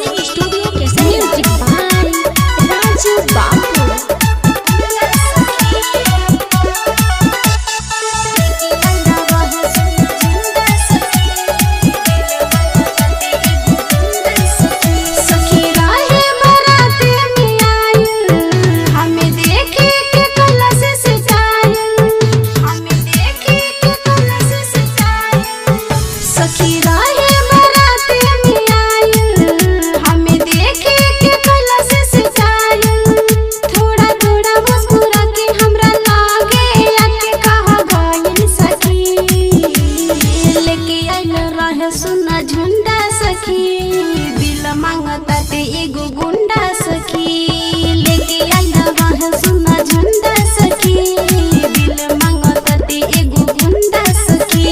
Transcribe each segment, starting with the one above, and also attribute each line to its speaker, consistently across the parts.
Speaker 1: Recording studio कैसे music by Raju बाबू। सुना झुंडा सखी दिल मांगता ते एगो गुंडा सखी लेके आइला वहाँ सुना झुंडा सखी दिल मांगता ते एगो गुंडा सखी।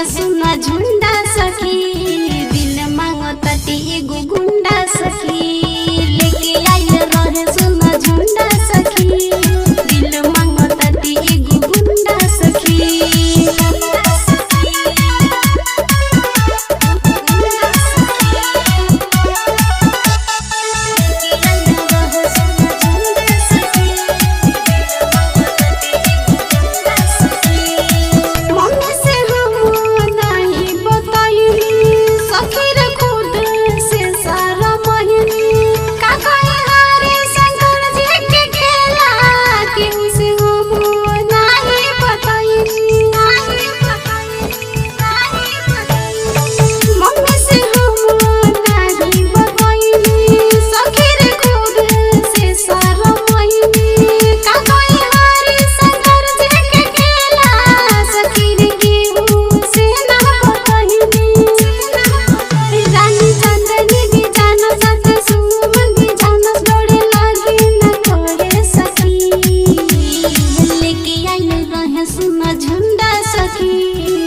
Speaker 1: सुना झुंडा सखी दिल मांगता ते एगो गुंडा सखी लेके आइल रहे सुना झुंडा सखी दिल मांगता ते एगो गुंडा सखी। सुना झुंडा सखी